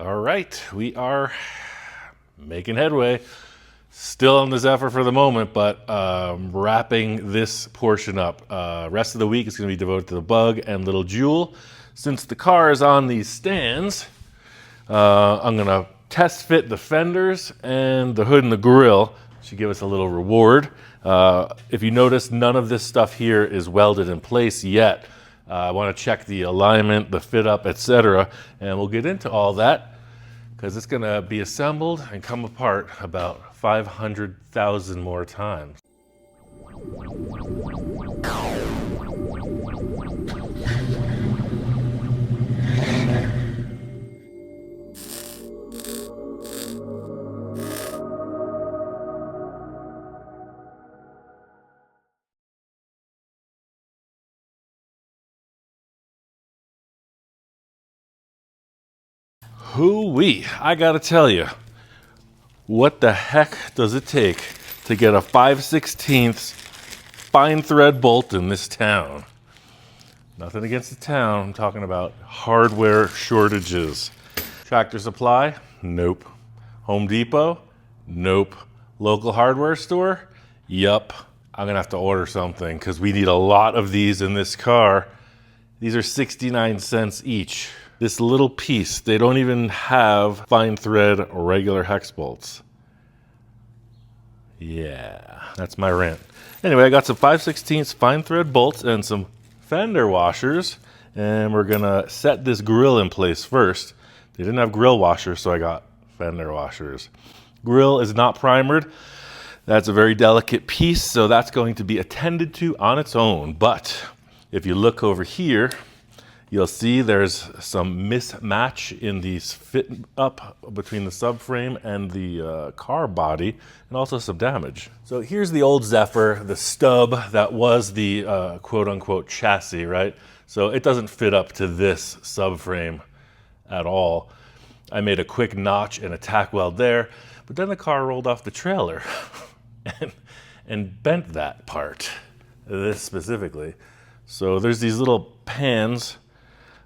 All right, we are making headway. Still on the Zephyr for the moment, but wrapping this portion up. Rest of the week is going to be devoted to the Bug and Little Jewel. Since the car is on these stands, I'm going to test fit the fenders and the hood and the grill. Should give us a little reward. If you notice, none of this stuff here is welded in place yet. I want to check the alignment, the fit up, etc. And we'll get into all that because it's going to be assembled and come apart about 500,000 more times. Hoo-wee, I gotta tell you, what the heck does it take to get a 5/16 fine thread bolt in this town? Nothing against the town, I'm talking about hardware shortages. Tractor Supply? Nope. Home Depot? Nope. Local hardware store? Yup. I'm gonna have to order something because we need a lot of these in this car. These are 69 cents each. This little piece, they don't even have fine thread or regular hex bolts. Yeah, that's my rant. Anyway, I got some 5/16 fine thread bolts and some fender washers, and we're gonna set this grill in place first. They didn't have grill washers, so I got fender washers. Grill is not primered. That's a very delicate piece, so that's going to be attended to on its own. But if you look over here, you'll see there's some mismatch in the fit up between the subframe and the car body, and also some damage. So here's the old Zephyr, the stub that was the quote-unquote chassis, right? So it doesn't fit up to this subframe at all. I made a quick notch and a tack weld there, but then the car rolled off the trailer and bent that part, this specifically. So there's these little pans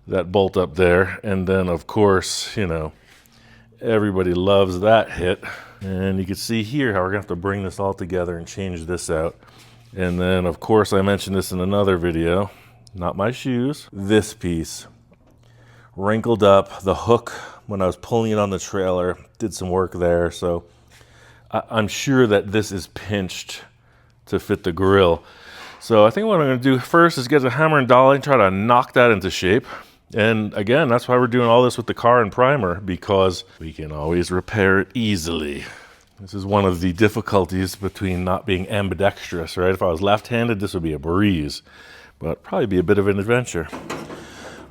that bolt up there, and then of course, you know, everybody loves that hit. And you can see here how we're gonna have to bring this all together and change this out. And then of course, I mentioned this in another video, not my shoes, this piece wrinkled up. The hook, when I was pulling it on the trailer, did some work there. So I'm sure that this is pinched to fit the grill. So I think what I'm gonna do first is get a hammer and dolly and try to knock that into shape. And again, that's why we're doing all this with the car and primer, because we can always repair it easily. This is one of the difficulties between not being ambidextrous, right? If I was left-handed, this would be a breeze, but probably be a bit of an adventure.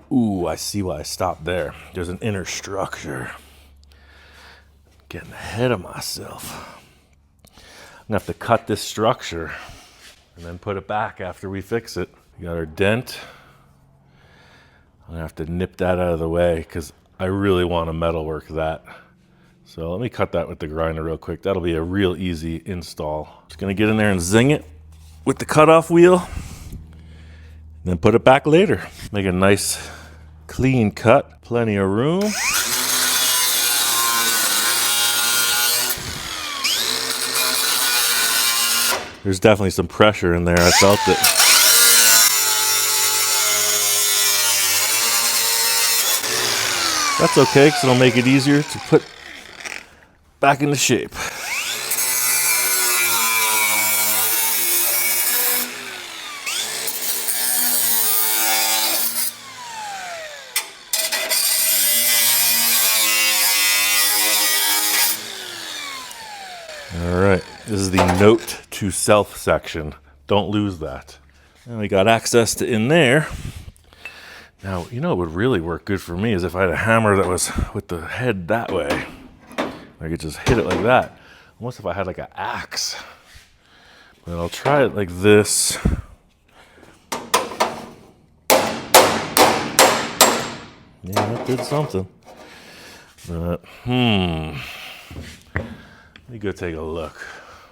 Ooh, I see why I stopped there. There's an inner structure. Getting ahead of myself. I'm gonna have to cut this structure and then put it back after we fix it. We got our dent. I'm gonna have to nip that out of the way because I really want to metalwork that. So let me cut that with the grinder real quick. That'll be a real easy install. Just gonna get in there and zing it with the cutoff wheel, then put it back later. Make a nice clean cut, plenty of room. There's definitely some pressure in there, I felt it. That's okay, because it'll make it easier to put back into shape. All right, this is the note to self section. Don't lose that. And we got access to in there. Now, you know what would really work good for me is if I had a hammer that was with the head that way. I could just hit it like that. Almost if I had like an axe. But I'll try it like this. Yeah, that did something. But, let me go take a look.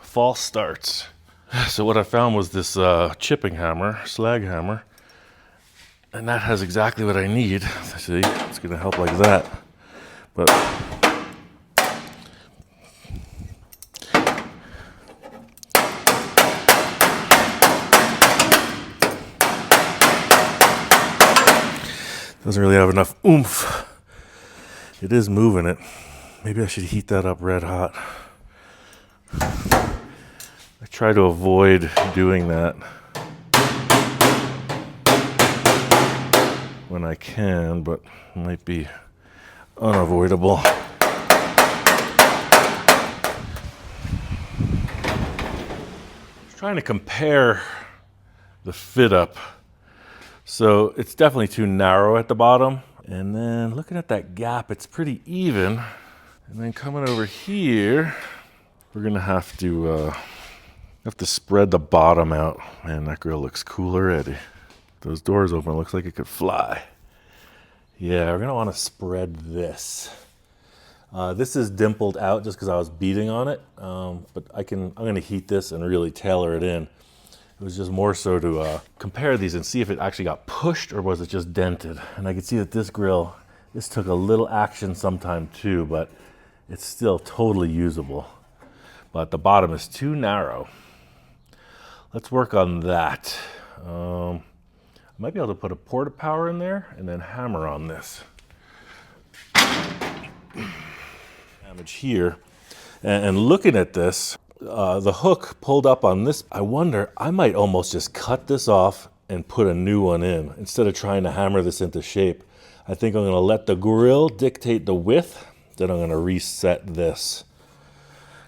False starts. So what I found was this chipping hammer, slag hammer. And that has exactly what I need. See, it's gonna help like that. But doesn't really have enough oomph. It is moving it. Maybe I should heat that up red hot. I try to avoid doing that when I can, but it might be unavoidable. Trying to compare the fit up. So it's definitely too narrow at the bottom. And then looking at that gap, it's pretty even. And then coming over here, we're gonna have to spread the bottom out. Man, that grill looks cool already. Those doors open, it looks like it could fly. Yeah, we're gonna wanna spread this. This is dimpled out just because I was beating on it, but I'm gonna heat this and really tailor it in. It was just more so to compare these and see if it actually got pushed or was it just dented. And I can see that this grill, this took a little action sometime too, but it's still totally usable. But the bottom is too narrow. Let's work on that. I might be able to put a porta power in there and then hammer on this. Damage here. And looking at this, the hook pulled up on this. I wonder, I might almost just cut this off and put a new one in instead of trying to hammer this into shape. I think I'm gonna let the grill dictate the width, then I'm gonna reset this.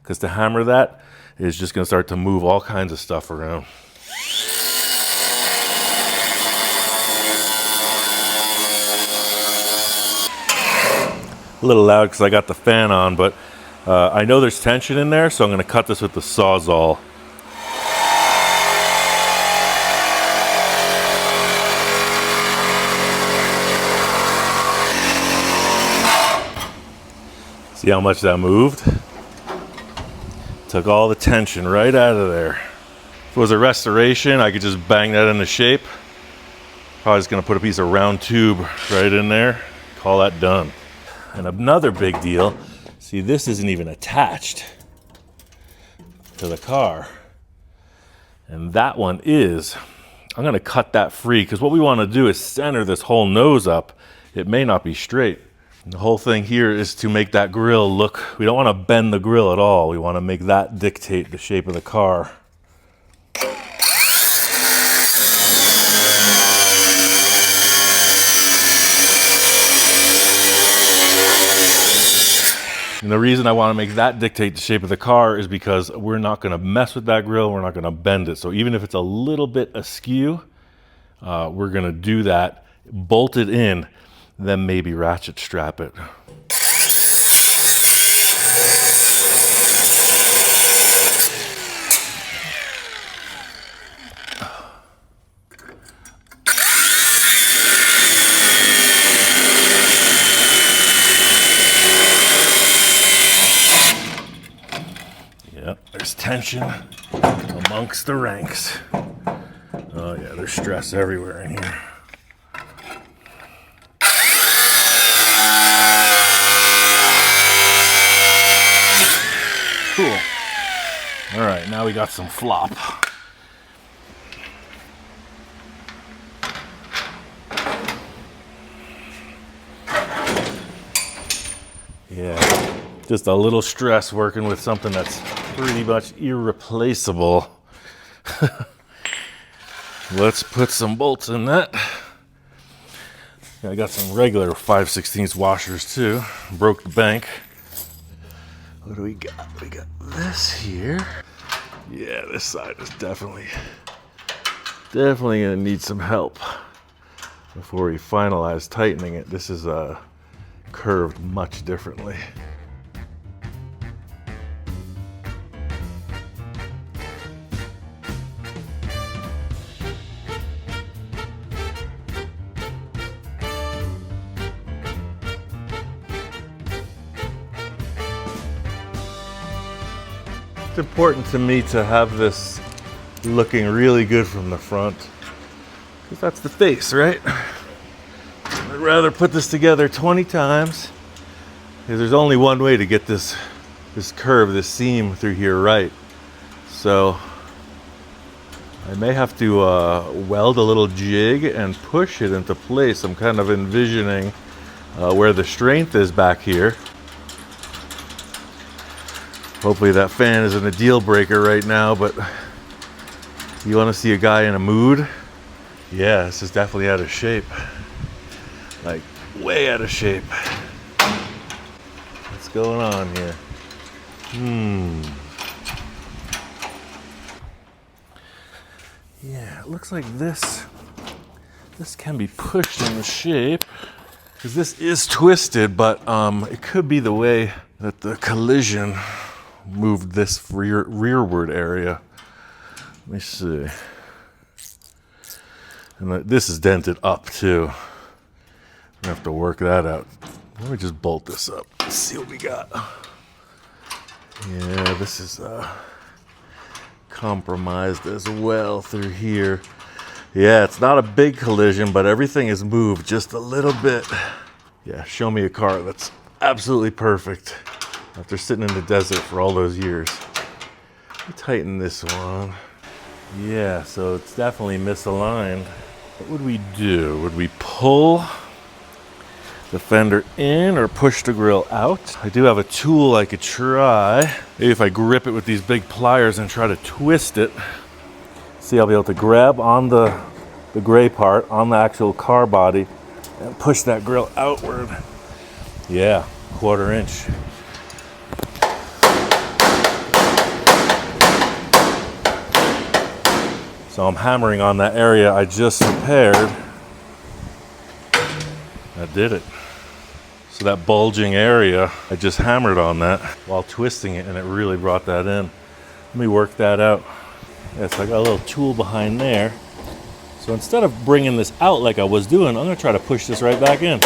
Because to hammer that is just gonna start to move all kinds of stuff around. A little loud because I got the fan on, but I know there's tension in there, so I'm gonna cut this with the Sawzall. See how much that moved? Took all the tension right out of there. If it was a restoration, I could just bang that into shape. Probably just gonna put a piece of round tube right in there, call that done. And another big deal, see, this isn't even attached to the car. And that one is. I'm gonna cut that free because what we wanna do is center this whole nose up. It may not be straight. And the whole thing here is to make that grill look, we don't wanna bend the grill at all. We wanna make that dictate the shape of the car. And the reason I want to make that dictate the shape of the car is because we're not going to mess with that grill. We're not going to bend it. So even if it's a little bit askew, we're going to do that, bolt it in, then maybe ratchet strap it. There's tension amongst the ranks. Oh yeah, there's stress everywhere in here. Cool. All right, now we got some flop. Yeah, just a little stress working with something that's pretty much irreplaceable. Let's put some bolts in that. I got some regular 5/16 washers too. Broke the bank. What do we got? We got this here. Yeah, this side is definitely gonna need some help before we finalize tightening it. This is curved much differently. It's important to me to have this looking really good from the front, because that's the face, right? I'd rather put this together 20 times Because there's only one way to get this curve, this seam through here right. So I may have to weld a little jig and push it into place. I'm kind of envisioning where the strength is back here. Hopefully that fan isn't a deal breaker right now, but you want to see a guy in a mood? Yeah, this is definitely out of shape. Like, way out of shape. What's going on here? Yeah, it looks like this can be pushed into shape. Because this is twisted, but it could be the way that the collision moved this rearward area. Let me see. And this is dented up too. I have to work that out. Let me just bolt this up. Let's see what we got. Yeah, this is compromised as well through here. Yeah, it's not a big collision, but everything is moved just a little bit. Yeah, show me a car that's absolutely perfect after sitting in the desert for all those years. Let me tighten this one. Yeah, so it's definitely misaligned. What would we do? Would we pull the fender in or push the grill out? I do have a tool I could try. Maybe if I grip it with these big pliers and try to twist it. See, I'll be able to grab on the gray part on the actual car body and push that grill outward. Yeah, 1/4 inch. So I'm hammering on that area I just repaired. That did it. So that bulging area, I just hammered on that while twisting it, and it really brought that in. Let me work that out. Yeah, so I got a little tool behind there. So instead of bringing this out like I was doing, I'm gonna try to push this right back in.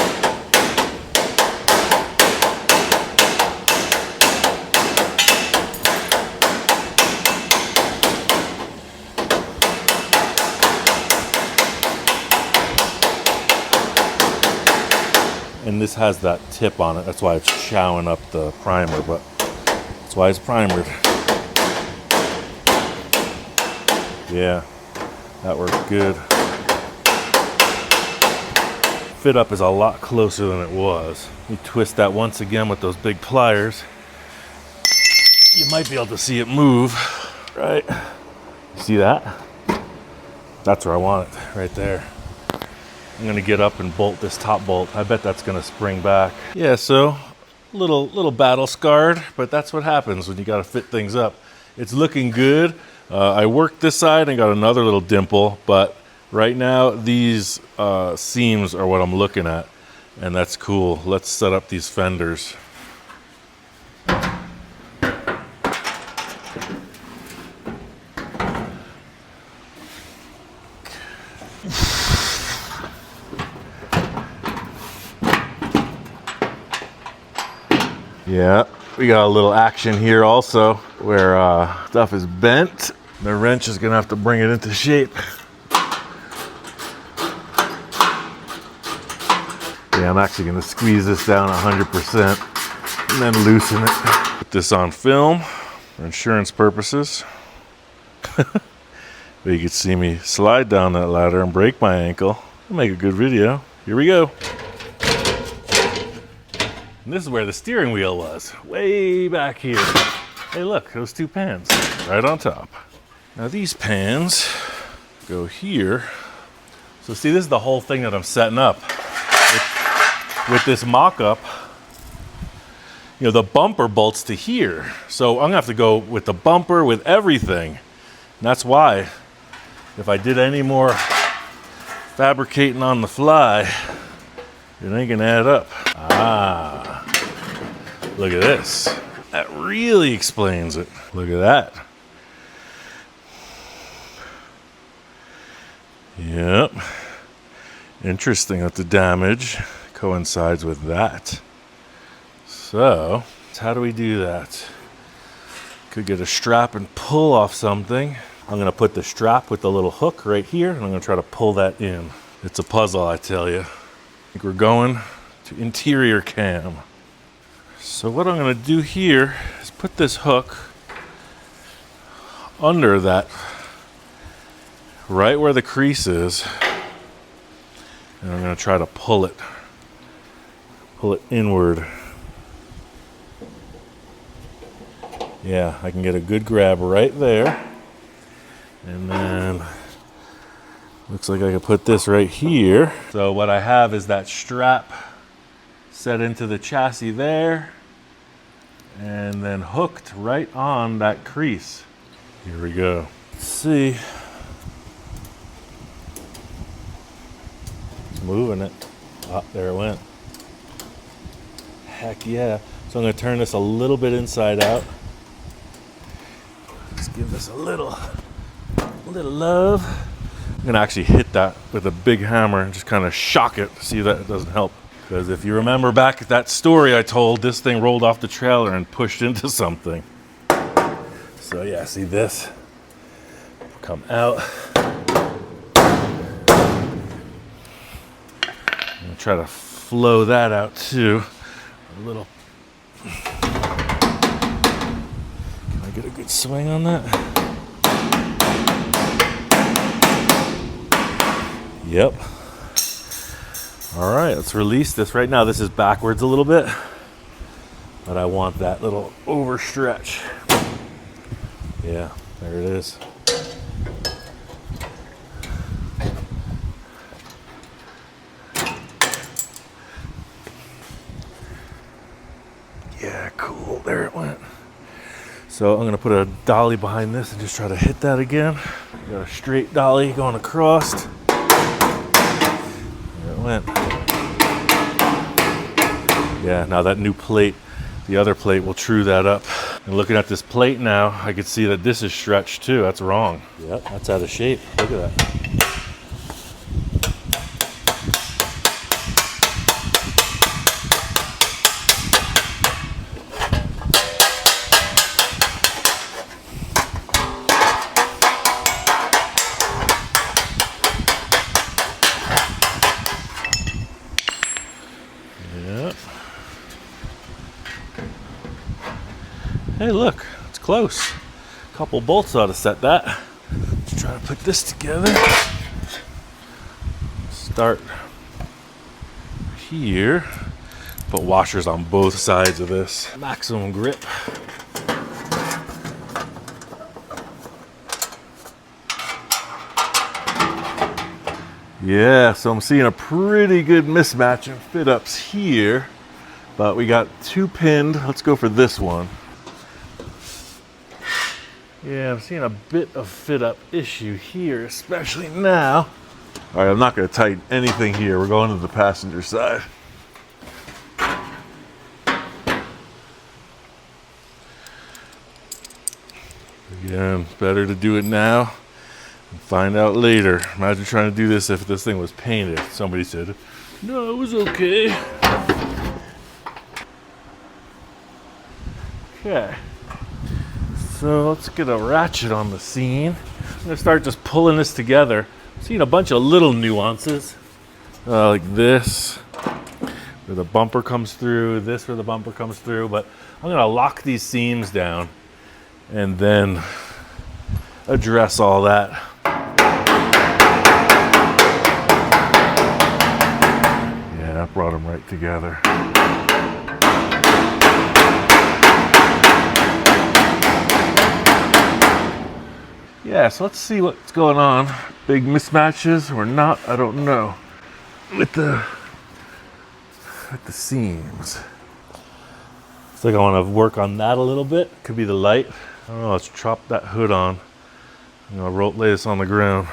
And this has that tip on it. That's why it's chowing up the primer, but that's why it's primered. Yeah, that worked good. Fit up is a lot closer than it was. You twist that once again with those big pliers. You might be able to see it move, right? See that? That's where I want it, right there. I'm gonna get up and bolt this top bolt. I bet that's gonna spring back. Yeah, so little battle scarred, but that's what happens when you gotta fit things up. It's looking good. I worked this side and got another little dimple, but right now these seams are what I'm looking at, and that's cool. Let's set up these fenders. Yeah, we got a little action here also where stuff is bent. The wrench is gonna have to bring it into shape. Yeah, I'm actually gonna squeeze this down 100% and then loosen it. Put this on film for insurance purposes. But you could see me slide down that ladder and break my ankle. It'll make a good video. Here we go. And this is where the steering wheel was, way back here. Hey look, those two pans, right on top. Now these pans go here. So see, this is the whole thing that I'm setting up. With this mock-up, you know, the bumper bolts to here. So I'm gonna have to go with the bumper, with everything. And that's why, if I did any more fabricating on the fly, it ain't gonna add up. Ah, look at this. That really explains it. Look at that. Yep. Interesting that the damage coincides with that. So, how do we do that? Could get a strap and pull off something. I'm gonna put the strap with the little hook right here, and I'm gonna try to pull that in. It's a puzzle, I tell you. I think we're going to interior cam. So what I'm going to do here is put this hook under that, right where the crease is, and I'm going to try to pull it inward. Yeah, I can get a good grab right there. And then looks like I could put this right here. So what I have is that strap set into the chassis there and then hooked right on that crease. Here we go. Let's see. It's moving it. Oh, there it went. Heck yeah. So I'm going to turn this a little bit inside out. Let's give this a little love. I'm going to actually hit that with a big hammer and just kind of shock it. See that it doesn't help. Because if you remember back at that story I told, this thing rolled off the trailer and pushed into something. So yeah, see this? Come out. I'm going to try to flow that out too. A little. Can I get a good swing on that? Yep. All right, let's release this right now. This is backwards a little bit, but I want that little overstretch. Yeah, there it is. Yeah, cool. There it went. So I'm gonna put a dolly behind this and just try to hit that again. Got a straight dolly going across. There it went. Yeah, now that new plate, the other plate will true that up. And looking at this plate now, I can see that this is stretched too. That's wrong. Yep, that's out of shape. Look at that. Hey, look, it's close. A couple bolts ought to set that. Let's try to put this together. Start here. Put washers on both sides of this. Maximum grip. Yeah, so I'm seeing a pretty good mismatch in fit ups here, but we got two pinned. Let's go for this one. Yeah, I'm seeing a bit of fit up issue here, especially now. All right, I'm not going to tighten anything here. We're going to the passenger side. Again, better to do it now and find out later. Imagine trying to do this if this thing was painted. Somebody said, no, it was okay. Okay. So let's get a ratchet on the scene. I'm gonna start just pulling this together. I'm seeing a bunch of little nuances, like this, where the bumper comes through, this where the bumper comes through, but I'm gonna lock these seams down and then address all that. Yeah, that brought them right together. Yeah, so let's see what's going on. Big mismatches or not, I don't know. With the seams. Looks like I want to work on that a little bit. Could be the light. I don't know, let's chop that hood on. I'm gonna lay this on the ground.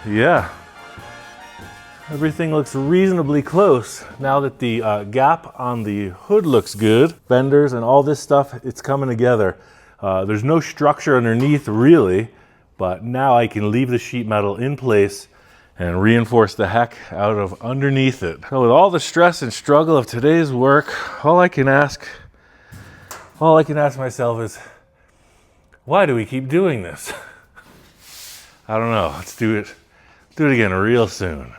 yeah, everything looks reasonably close. Now that the gap on the hood looks good, fenders and all this stuff, it's coming together. There's no structure underneath really, but now I can leave the sheet metal in place and reinforce the heck out of underneath it. So with all the stress and struggle of today's work, all I can ask myself is, why do we keep doing this? I don't know. Let's do it again real soon.